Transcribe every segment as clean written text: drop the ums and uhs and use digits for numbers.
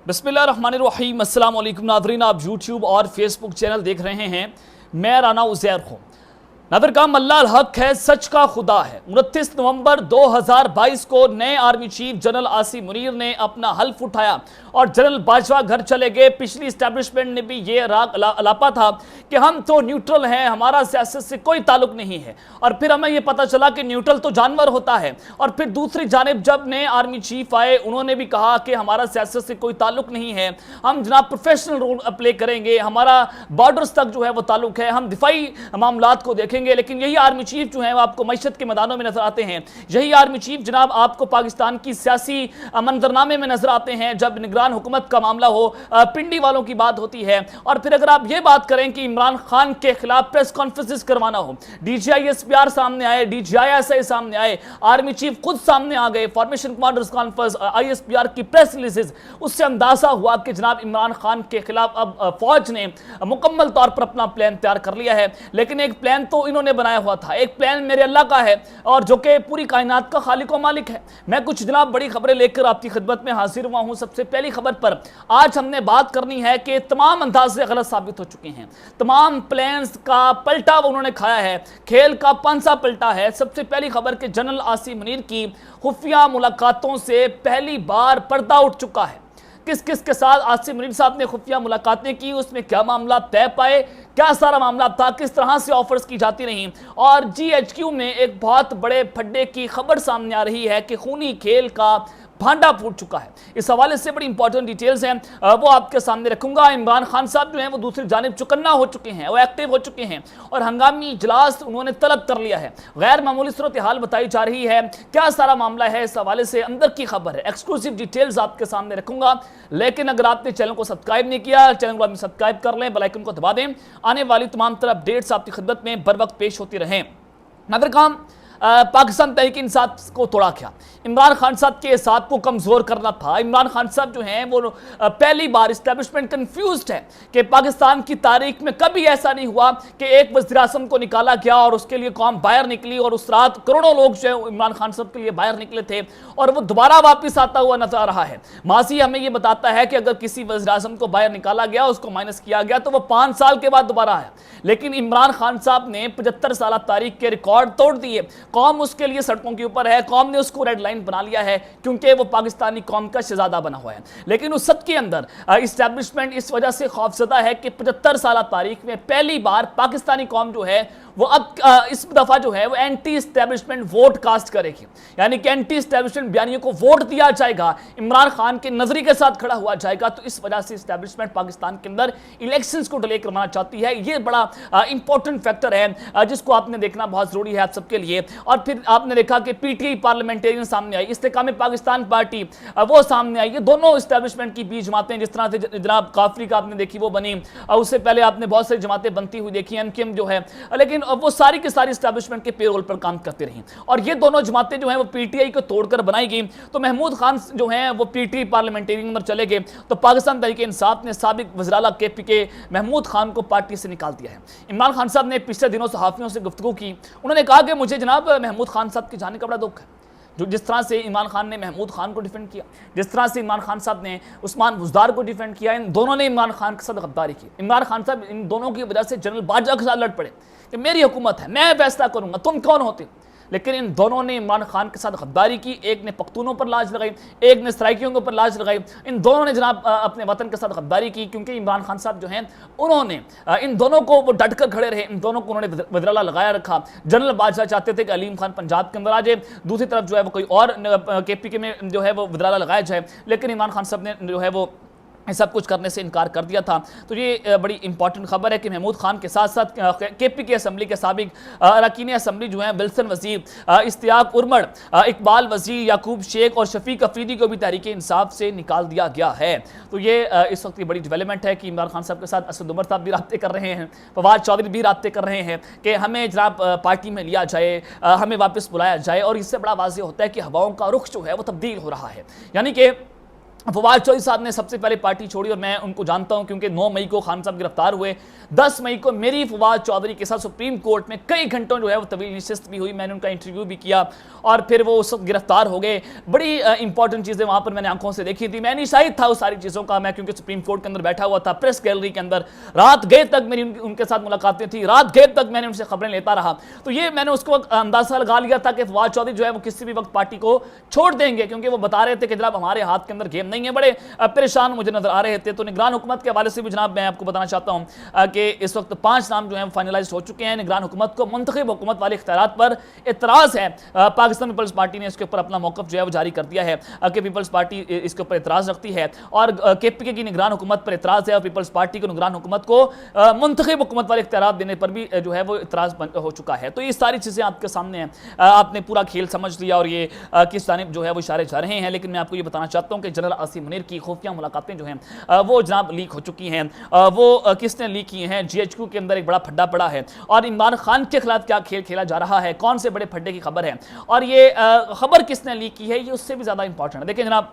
बिस्मिल्लाहिर्रहमानिर्रहीम। अस्सलाम वालेकुम नाज़रीन, आप यूट्यूब और फेसबुक चैनल देख रहे हैं। मैं राना उज़ैर हूँ। नादर काम अल्लाह अल हक है, सच का खुदा है। 29 नवंबर 2022 को नए army chief general Asim Munir ने अपना हल्फ उठाया और जनरल बाजवा घर चले गए। पिछली इस्टेब्लिशमेंट ने भी ये राग अलापा था कि हम तो न्यूट्रल हैं, हमारा सियासत से कोई ताल्लुक नहीं है। और फिर हमें यह पता चला कि न्यूट्रल तो जानवर होता है। और फिर दूसरी जानिब जब नए आर्मी चीफ आए, उन्होंने भी कहा कि हमारा सियासत से कोई ताल्लुक नहीं है, हम जनाब प्रोफेशनल रोल प्ले करेंगे, हमारा बॉर्डर्स तक जो है वो ताल्लुक है, हम दिफाई मामलात को देखेंगे। लेकिन यही आर्मी चीफ जो है वो आपको मैशत के मैदानों में नजर आते हैं। यही आर्मी चीफ जनाब आपको पाकिस्तान की सियासी मंजरनामे में नजर आते हैं जब निगरान हुकूमत का मामला हो, पिंडी वालों की बात होती है। और फिर अगर आप ये बात करें कि इमरान खान के खिलाफ प्रेस कॉन्फ्रेंसेस करवाना हो, DGI-SPR सामने आए, DGI-SI सामने आए, आर्मी चीफ खुद सामने आ गए, फॉर्मेशन कमांडर्स कॉन्फ्रेंस, ISPR की प्रेस रिलीजेस, उससे अंदाजा हुआ कि जनाब इमरान खान के खिलाफ अब फौज ने मुकम्मल तौर पर अपना प्लान तैयार कर लिया है। लेकिन एक प्लान तो इन्होंने बनाया हुआ था, एक प्लान मेरे अल्लाह का है और जो कि पूरी कायनात का खालिक व मालिक है। मैं कुछ जनाब बड़ी खबरें लेकर आपकी खिदमत में हाजिर हुआ हूं। सबसे पहली खबर पर आज हमने बात करनी है कि तमाम अंदाजे गलत साबित हो चुके हैं, तमाम प्लान्स का पलटा उन्होंने खाया है, खेल का पांसा पलटा है। सबसे पहली खबर कि जनरल आसिम मुनीर की खुफिया मुलाकातों से पहली बार पर्दा उठ चुका है। किस किस के साथ आसिम मुनीर साहब ने खुफिया मुलाकातें की, उसमें क्या मामला तय पाए, क्या सारा मामला था, किस तरह से ऑफर्स की जाती रहीं। और GHQ में एक बहुत बड़े फड्डे की खबर सामने आ रही है कि खूनी खेल का भांडा फूट चुका है। इस हवाले से बड़ी इंपॉर्टेंट डिटेल्स हैं, वो आपके सामने रखूंगा। इमरान खान साहब जो हैं वो दूसरी जानिब चुकन्ना हो चुके हैं, वो एक्टिव हो चुके हैं और हंगामी इजलास उन्होंने तलब कर लिया है। गैर मामूली सूरत हाल बताई जा रही है, क्या सारा मामला है, इस हवाले से अंदर की खबर है, एक्सक्लूसिव डिटेल्स आपके सामने रखूंगा। लेकिन अगर आपने चैनल को सब्सक्राइब नहीं किया, चैनल को सब्सक्राइब कर लें, बेल आइकन को दबा दें, आने वाली तमाम तरह अपडेट्स आपकी खिदमत में बर वक्त पेश होती रहें। नादर काम पाकिस्तान तहरीक इंसाफ को तोड़ा क्या, इमरान खान साहब के साथ को कमज़ोर करना था। इमरान खान साहब जो हैं वो पहली बार इस्टेब्लिशमेंट कंफ्यूज्ड है कि पाकिस्तान की तारीख में कभी ऐसा नहीं हुआ कि एक वज़ीर-ए-आज़म को निकाला गया और उसके लिए कौम बाहर निकली और उस रात करोड़ों लोग जो है इमरान खान साहब के लिए बाहर निकले थे और वो दोबारा वापस आता हुआ नजर आ रहा है। माजी हमें ये बताता है कि अगर किसी वज़ीर-ए-आज़म को बाहर निकाला गया, उसको माइनस किया गया, तो वो 5 साल के बाद दोबारा आया। लेकिन इमरान खान साहब ने 75 साल तारीख के रिकॉर्ड तोड़ दिए। कौम उसके लिए सड़कों के ऊपर है, कौम ने उसको रेड लाइन बना लिया है क्योंकि वो पाकिस्तानी कौम का शहजादा बना हुआ है। लेकिन उस सब के अंदर इस्टेब्लिशमेंट इस वजह से खौफजदा है कि 75 साल तारीख में पहली बार पाकिस्तानी कौम जो है वो अब इस दफा जो है वो एंटी इस्टेब्लिशमेंट वोट कास्ट करेगी, यानी कि एंटी इस्टेब्लिशमेंट बयानियों को वोट दिया जाएगा, इमरान खान के नजरी के साथ खड़ा हुआ जाएगा। तो इस वजह से इस्टेब्लिशमेंट पाकिस्तान के अंदर इलेक्शंस को डिले करवाना चाहती है। ये बड़ा इंपॉर्टेंट फैक्टर है जिसको आपने देखना बहुत जरूरी है आप सबके लिए। और फिर आपने देखा कि PTI पार्लियामेंटेरियन सामने आई, इस्तेकाम पाकिस्तान पार्टी वो सामने आई। ये दोनों इस्टेब्लिशमेंट की बीच जमातें, जिस तरह से जनाब काफरी का आपने देखी वो बनी, उससे पहले आपने बहुत सारी जमातें बनती हुई देखी, MKM जो है, लेकिन वो सारी की सारी इस्टेब्लिशमेंट के पेरोल पर काम करती रही। और ये दोनों जमातें जो हैं वो PTI को तोड़कर बनाई गई। तो महमूद खान जो हैं वो PTI पार्लियामेंटेरियन में चले गए, तो पाकिस्तान तहरीक इंसाफ ने साबिक वज़ीर आला KP के महमूद खान को पार्टी से निकाल दिया है। इमरान खान साहब ने पिछले दिनों सहाफ़ियों से गुफ्तगू की, उन्होंने कहा कि मुझे जनाब महमूद खान साहब के जाने का बड़ा दुख है। जो जिस तरह से इमरान खान ने महमूद खान को डिफेंड किया, जिस तरह से इमरान खान साहब ने उस्मान बुज़दार को डिफेंड किया, इन दोनों ने इमरान खान के साथ गद्दारी की। इमरान खान साहब इन दोनों की वजह से जनरल बाजवा के साथ लड़ पड़े कि मेरी हुकूमत है, मैं फैसला करूंगा, तुम कौन होते। लेकिन इन दोनों ने इमरान खान के साथ गद्दारी की, एक ने पख्तूनों पर लाज लगाई, एक ने सराइकियों के ऊपर लाज लगाई। इन दोनों ने जनाब अपने वतन के साथ गद्दारी की क्योंकि इमरान खान साहब जो हैं उन्होंने इन दोनों को वो डट कर खड़े रहे, इन दोनों को उन्होंने वज़ीर आला लगाया रखा। जनरल बादशाह चाहते थे कि अलीम खान पंजाब के अंदर आ जाए, दूसरी तरफ जो है वो कोई और KP में जो है वो वज़ीर आला लगाया जाए, लेकिन इमरान खान साहब ने जो है वो सब कुछ करने से इनकार कर दिया था। तो ये बड़ी इंपॉर्टेंट खबर है कि महमूद खान के साथ साथ KP की असम्बली के साबिक अरकान असम्बली जो हैं विल्सन वज़ीर, इश्तियाक उर्मड़, इकबाल वज़ीर, याकूब शेख और शफीक अफरीदी को भी तहरीक इंसाफ से निकाल दिया गया है। तो ये इस वक्त की बड़ी डेवलपमेंट है कि इमरान खान साहब के साथ असद उमर साहब भी राब्ते कर रहे हैं, फवाद चौधरी भी राब्ते कर रहे हैं कि हमें जनाब पार्टी में लिया जाए, हमें वापस बुलाया जाए। और इससे बड़ा वाज़ेह होता है कि हवाओं का रुख जो है वो तब्दील हो रहा है, यानी कि फवाद चौधरी साहब ने सबसे पहले पार्टी छोड़ी और मैं उनको जानता हूं क्योंकि 9 मई को खान साहब गिरफ्तार हुए। 10 मई को मेरी फवाद चौधरी के साथ सुप्रीम कोर्ट में कई घंटों जो है वो तवील नशिस्त भी हुई, मैंने उनका इंटरव्यू भी किया और फिर वो उस वक्त गिरफ्तार हो गए। बड़ी इंपॉर्टेंट चीज़ें वहां पर मैंने आंखों से देखी थी, मैं नहीं शाहिद था उस सारी चीज़ों का, मैं क्योंकि सुप्रीम कोर्ट के अंदर बैठा हुआ था, प्रेस गैलरी के अंदर रात गए तक मेरी उनके साथ मुलाकातें थी, रात गए तक मैंने उनसे खबरें लेता रहा। तो ये मैंने उसको अंदाजा लगा लिया था कि फवाद चौधरी जो है वो किसी भी वक्त पार्टी को छोड़ देंगे, क्योंकि वो बता रहे थे कि जनाब हमारे हाथ के अंदर गेम नहीं है, बड़े परेशान मुझे नजर आ रहे थे। तो निगरान हुकूमत के हवाले से भी जनाब मैं आपको बताना चाहता हूं कि इस वक्त 5 नाम जो है फाइनलाइज हो चुके हैं। निगरान हुकूमत को मुंतखब हुकूमत वाले इख्तियारात पर एतराज़ है। पाकिस्तान पीपल्स पार्टी ने इसके ऊपर अपना मौक़िफ़ जो है वो जारी कर दिया है कि पीपल्स पार्टी इसके ऊपर एतराज़ रखती है और KPK की निगरान हुकूमत पर एतराज़ है और पीपल्स पार्टी को निगरान हुकूमत को मुंतखब हुकूमत वाले इख्तियारात देने पर भी जो है वो एतराज़ हो चुका है। तो ये सारी चीज़ें आपके सामने हैं, आपने पूरा खेल समझ लिया और ये किस जानिब जो है वो इशारे जा रहे हैं। लेकिन मैं आपको ये बताना चाहता हूँ कि जनरल आसिम मुनीर की खुफिया मुलाकातें जो हैं वो जनाब लीक हो चुकी हैं। वो किसने लीक की हैं? GHQ के अंदर एक बड़ा फड्डा पड़ा है और इमरान खान के खिलाफ क्या खेल खेला जा रहा है, कौन से बड़े फड्डे की खबर है और ये खबर किसने लीक की है, ये उससे भी ज़्यादा इंपॉर्टेंट है। देखिए जनाब,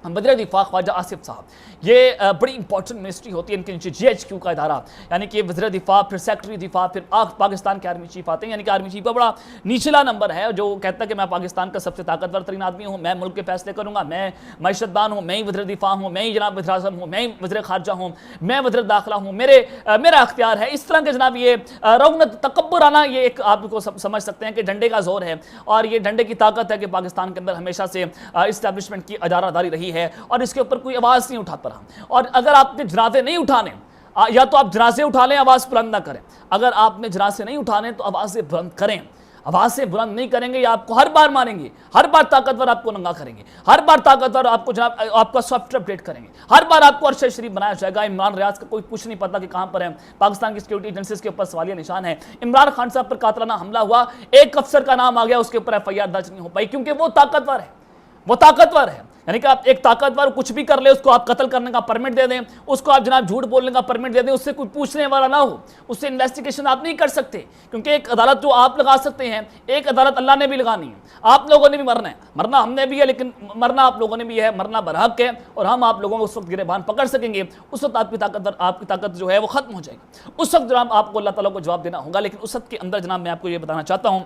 वज़ीर दिफा ख्वाजा आसिफ साहब, ये बड़ी इंपॉर्टेंट मिनिस्ट्री होती है इनके नीचे, GHQ का इदारा, यानी कि वज़ीर दिफा, फिर सेक्रेटरी दिफा, फिर पाकिस्तान के आर्मी चीफ आते हैं, यानी कि आर्मी चीफ का बड़ा निचला नंबर है जो कहता है कि मैं पाकिस्तान का सबसे ताकतवर तरीन आदमी हूँ, मैं मुल्क के फैसले करूँगा, मैं मईशतदान हूँ, मैं ही वज़ीर दिफा हूँ, मैं ही जनाब वज़ीर आज़म हूँ, मैं ही वज़ीर खारजा हूँ, मैं वज़ीर दाखिला हूँ, मेरा अख्तियार है। इस तरह के जनाब ये रौनक तकब्बुराना ये एक आपको समझ सकते हैं कि डंडे का जोर है और ये डंडे की ताकत है कि पाकिस्तान के अंदर हमेशा से इस्टेब्लिशमेंट की अजारादारी रही है और इसके ऊपर कोई आवाज़ नहीं उठाता रहा। और अगर आपने जनाजे नहीं उठाने, या तो आप जनाजे उठा लें, आवाज़ बुलंद ना करें। अगर आपने जनाजे नहीं उठाने तो आवाज़ें बुलंद करें। आवाज़ें बुलंद नहीं करेंगे या आपको हर बार मारेंगे, हर बार ताकतवर आपको नंगा करेंगे, हर बार ताकतवर आपको जनाब आपका सॉफ्टवेयर अपडेट करेंगे, हर बार आपको अरशद शरीफ बनाया जाएगा। इमरान रियाज का कोई कुछ नहीं पता कि कहाँ पर है, पाकिस्तान की सिक्योरिटी एजेंसीज के ऊपर सवालिया निशान है। इमरान खान साहब पर कातलाना हमला हुआ, एक अफसर का नाम आ गया, उसके ऊपर FIR दर्ज नहीं हो पाई क्योंकि वो ताकतवर है, वो ताकतवर है। यानी कि आप एक ताकतवर कुछ भी कर ले, उसको आप कत्ल करने का परमिट दे दें, उसको आप जनाब झूठ बोलने का परमिट दे दें, उससे कोई पूछने वाला ना हो, उससे इन्वेस्टिगेशन आप नहीं कर सकते क्योंकि एक अदालत जो आप लगा सकते हैं, एक अदालत अल्लाह ने भी लगानी है। आप लोगों ने भी मरना है, मरना हमने भी है, लेकिन मरना आप लोगों ने भी है, मरना बरहक है और हम आप लोगों को उस वक्त गिरबान पकड़ सकेंगे, उस वक्त आपकी ताकत जो है वो खत्म हो जाएगी। उस वक्त जनाब आपको अल्लाह ताला को जवाब देना होगा। लेकिन उस वक्त के अंदर जनाब मैं आपको ये बताना चाहता हूँ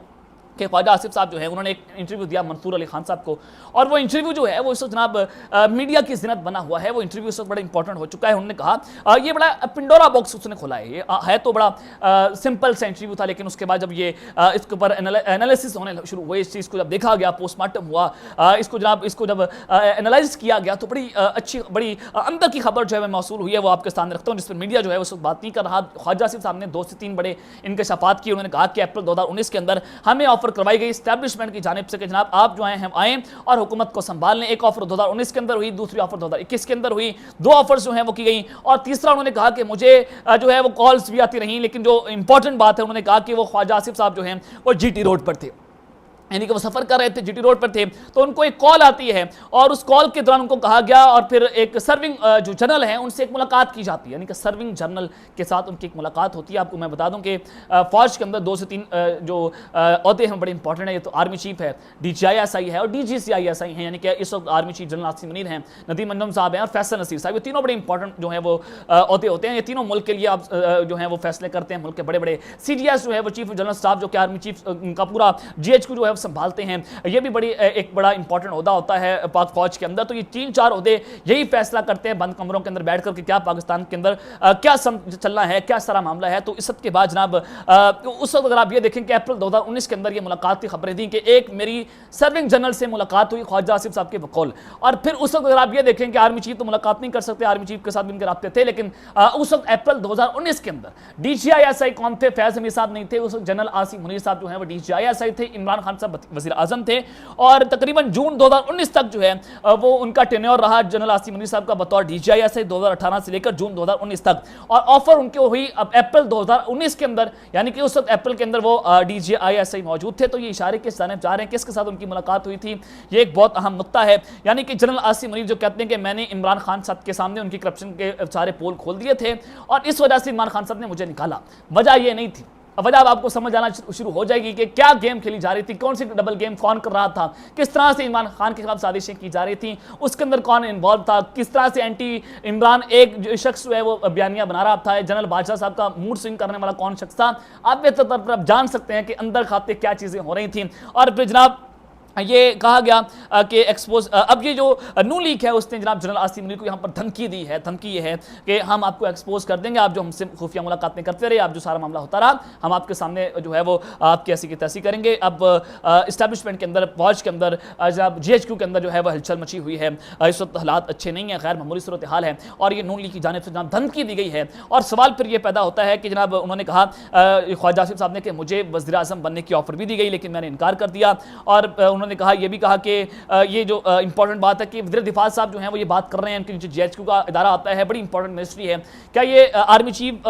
कि ख्वाजा आसिफ साहब जो है उन्होंने एक इंटरव्यू दिया मंसूर अली खान साहब को और वो इंटरव्यू जो है वो इस वक्त जनाब मीडिया की जिनत बना हुआ है। वो इंटरव्यू इस वक्त बड़ा इंपॉर्टेंट हो चुका है। उन्होंने कहा ये बड़ा पिंडोरा बॉक्स उसने खोला है, ये है तो बड़ा सिंपल सा इंटरव्यू था, लेकिन उसके बाद जब ये इसके ऊपर एनालिसिस होने शुरू हुए, इस चीज़ को जब देखा गया, पोस्टमार्टम हुआ, इसको जब एनालाइज किया गया तो बड़ी अच्छी बड़ी अंदर की खबर जो है मौसूल हुई है, वो आपके सामने रखता हूँ, जिस पर मीडिया जो है उस वक्त बात नहीं कर रहा। ख्वाजा आसिफ साहब ने 2 से 3 बड़े इंकशाफात किए। उन्होंने कहा कि अप्रैल 2019 के अंदर हमें ऑफर करवाई गई एस्टैब्लिशमेंट की जानिब से कि जनाब आप जो हैं हम आएँ और हुकूमत को संभाल लें। एक ऑफर 2019 के अंदर हुई, दूसरी ऑफर 2021 के अंदर हुई, 2 ऑफर्स जो हैं वो की गई। और तीसरा उन्होंने कहा कि मुझे जो है वो कॉल्स भी आती रहीं, लेकिन जो इंपॉर्टेंट बात है उन्होंने कहा कि वो ख्वाजा आसिफ साहब जो हैं वो GT रोड पर थे, यानी कि वो सफ़र कर रहे थे, GT रोड पर थे, तो उनको एक कॉल आती है और उस कॉल के दौरान उनको कहा गया और फिर एक सर्विंग जो जनरल है उनसे एक मुलाकात की जाती है, यानी कि सर्विंग जनरल के साथ उनकी एक मुलाकात होती है। आपको मैं बता दूं कि फौज के अंदर 2 से 3 जो अहदे हैं बड़े इंपॉर्टेंट है। ये तो आर्मी चीफ है, DGI-SI है और DGCI-SI हैं, यानी कि इस वक्त army chief general Asim Munir हैं, नदीम अंजुम साहब हैं और फैसल नसीर साहब। ये तीनों बड़े इंपॉर्टेंट जो है वो अहदे होते हैं। ये तीनों मुल्क के लिए आप जो है वो फैसले करते हैं, मुल्क के बड़े बड़े CDS जो है वो चीफ जनरल स्टाफ जो कि आर्मी चीफ का पूरा GHQ जो है संभालते हैं। ये भी एक बड़ा इंपॉर्टेंट ओहदा होता है पाक फौज के अंदर। तो ये 3-4 ओहदे यही फैसला करते हैं बंद कमरों के अंदर बैठ कर कि क्या पाकिस्तान के अंदर क्या चलना है, क्या सारा मामला है। तो इस सब के बाद जनाब उस वक्त अगर आप ये देखें कि अप्रैल 2019 के अंदर ये मुलाकात की खबरें थी कि एक मेरी सर्विंग जनरल से मुलाकात हुई ख्वाजा आसिफ साहब के बकौल। और फिर उस वक्त अगर आप ये देखें कि आर्मी चीफ तो मुलाकात नहीं कर सकते, आर्मी चीफ के साथ भी इनके राब्ते थे, लेकिन उस वक्त अप्रैल 2019 के अंदर DGI-SI कौन थे? फैज हमीद साहब नहीं थे, उस वक्त जनरल आसिम मुनीर साहब जो है वो DGI-SI थे, इमरान खान साहब वज़ीर आज़म थे और तकरीबन जून 2019 तक जो है वो उनका टेन्योर रहा जनरल आसिम मुनीर साहब का बतौर DGI-SI 2018 से लेकर जून 2019 तक। और ऑफर उनके हुई अब अप्रैल 2019 के अंदर, यानी कि उस वक्त अप्रैल के अंदर वो DGI-SI मौजूद थे। तो ये इशारे किस जानिब जा रहे हैं, किसके साथ उनकी मुलाकात हुई थी, ये एक बहुत अहम नुक्ता है। यानी कि जनरल आसिम मुनीर जो कहते हैं कि मैंने इमरान खान साहब के सामने उनकी करप्शन के सारे पोल खोल दिए थे और इस वजह से इमरान खान साहब ने मुझे निकाला, वजह ये नहीं थी। वजह अब आपको समझ आना शुरू हो जाएगी कि क्या गेम खेली जा रही थी, कौन सी डबल गेम कौन कर रहा था, किस तरह से इमरान खान के खिलाफ साजिशें की जा रही थी, उसके अंदर कौन इन्वॉल्व था, किस तरह से एंटी इमरान एक जो शख्स जो है वो बयानिया बना रहा था, जनरल बादशाह साहब का मूड स्विंग करने वाला कौन शख्स था। आप बेहतर तौर पर आप जान सकते हैं कि अंदर खाते क्या चीजें हो रही थी। और फिर जनाब ये कहा गया कि एक्सपोज अब ये जो नू लीग है उसने जनाब जनरल आसिम मुनीर को यहाँ पर धमकी दी है। धमकी ये है कि हम आपको एक्सपोज कर देंगे, आप जो हमसे खुफिया मुलाकातें करते रहे, आप जो सारा मामला होता रहा, हम आपके सामने जो है वो आपकी ऐसी की तैसी करेंगे। अब इस्टेब्लिशमेंट के अंदर, फौज के अंदर, जनाब GHQ के अंदर जो है वह हलचल मची हुई है। इस वक्त हालात अच्छे नहीं है, गैर मामूली सूरत हाल है और ये नून लीग की जानिब से जनाब धमकी दी गई है। और सवाल फिर ये पैदा होता है कि जनाब उन्होंने कहा ख्वाजा आसिफ साहब ने कि मुझे वज़ीर आज़म बनने की ऑफर भी दी गई लेकिन मैंने इनकार कर दिया। और उन्होंने कहा, यह भी कहा कि ये जो इंपॉर्टेंट बात है कि वज़ीर दिफा साहब जो हैं वो ये बात कर रहे हैं, उनकी जो GHQ का इदारा आता है, बड़ी इंपॉर्टेंट मिनिस्ट्री है, क्या ये आर्मी चीफ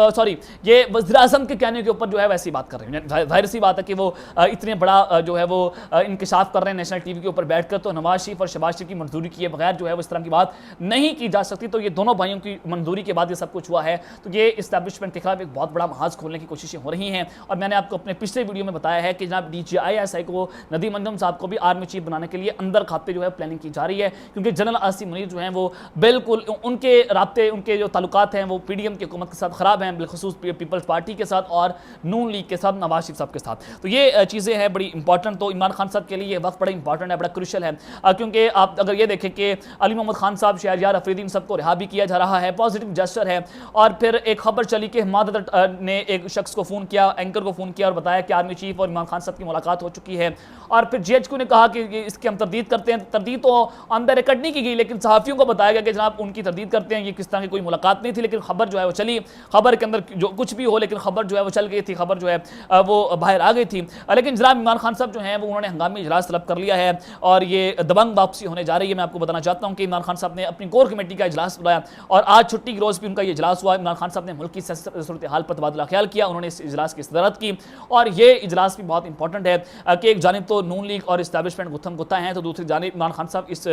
ये वज़ीर आज़म के कहने के ऊपर जो है वैसी बात कर रहे हैं। जाहिर सी बात है कि वो इतने बड़ा जो है वो इंकशाफ कर रहे हैं नेशनल टीवी के ऊपर बैठकर, तो नवाज शरीफ और शहबाज शरीफ की मंजूरी किए बगैर जो है वो इस तरह की बात नहीं की जा सकती। तो ये दोनों भाइयों की मंजूरी के बाद ये सब कुछ हुआ है। तो ये इस्टेब्लिशमेंट के खिलाफ एक बहुत बड़ा महाज खोलने की कोशिशें हो रही हैं। और मैंने आपको अपने पिछले वीडियो में बताया है कि जनाब DGI को, नदीम अंजुम साहब को भी आर्मी चीफ बनाने के लिए अंदर खाते जो है प्लानिंग की जा रही है, क्योंकि जनरल आसिम मुनीर जो हैं वो बिल्कुल उनके राब्ते, उनके जो ताल्लुकात हैं वो PDM की हुकूमत के साथ खराब हैं, बिलखुसूस पीपल्स पार्टी के साथ और नून लीग के साथ, नवाज शरीफ साहब के साथ। तो ये चीज़ें हैं बड़ी इंपॉर्टेंट। तो इमरान खान साहब के लिए ये वक्त बड़ा इंपॉर्टेंट है, बड़ा क्रूशल है, क्योंकि आप अगर ये देखें कि अली मोहम्मद खान साहब, शहरयार अफरीदी, इन सबको रिहा भी किया जा रहा है, पॉजिटिव जेस्चर है। और फिर एक खबर चली कि हमाद ने एक शख्स को फ़ोन किया, एंकर को फ़ोन किया और बताया कि आर्मी चीफ और इमरान खान साहब की मुलाकात हो चुकी है। और फिर GHQ ने कहा कि इसकी हम तरदीद करते हैं। तरदीद तो ऑन द रिकॉर्ड नहीं की गई, लेकिन सहाफ़ियों को बताया गया कि जनाब उनकी तरदीद करते हैं, ये किस तरह की कोई मुलाकात नहीं थी, लेकिन खबर जो है वो चली। खबर के अंदर जो कुछ भी हो, लेकिन खबर जो है वो चल गई थी, खबर जो है वो बाहर आ गई थी। लेकिन जनाब इमरान खान साहब जो हैं वो उन्होंने हंगामी इजलास तलब कर लिया है और ये दबंग वापसी होने जा रही है। मैं आपको बताना चाहता हूँ कि इमरान खान साहब ने अपनी कोर कमेटी का इजलास बुलाया और आज छुट्टी के रोज़ भी उनका ये इजलास हुआ। इमरान खान साहब ने मुल्क की सूरत हाल पर तबादला ख्याल किया, उन्होंने इस इजलास की सदारत की। और ये इजलास भी बहुत इंपॉर्टेंट है कि एक जानिब तो नून लीग और इस्टेब्लिशमेंट गुत्थम गुत्था हैं, तो दूसरी जानिब इमरान खान साहब इस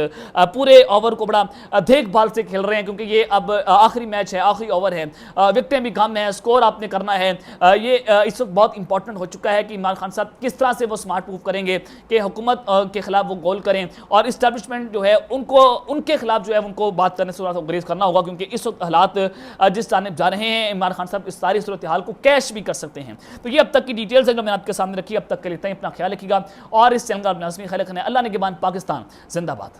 पूरे ओवर को बड़ा देखभाल से खेल रहे हैं, क्योंकि ये अब आखिरी मैच है, आखिरी ओवर है, विकेटें भी कम है, स्कोर आपने करना है। ये इस वक्त बहुत इंपॉर्टेंट हो चुका है कि इमरान खान साहब किस तरह से वो स्मार्ट मूव करेंगे कि हुकूमत के खिलाफ वो गोल करें और इस्टेब्लिशमेंट जो है उनको, उनके खिलाफ जो है उनको बात करने से गुरेज करना होगा, क्योंकि इस वक्त हालात जिस जानिब जा रहे हैं, इमरान खान साहब इस सारी सूरत हाल को कैश भी कर सकते हैं। तो ये अब तक की डिटेल्स है जो मैंने आपके सामने रखी। अब तक के लिए अपना ख्याल रखिएगा और इस चैनल का अपना ख्याल रखना है। अल्लाह ने के बाद पाकिस्तान जिंदाबाद।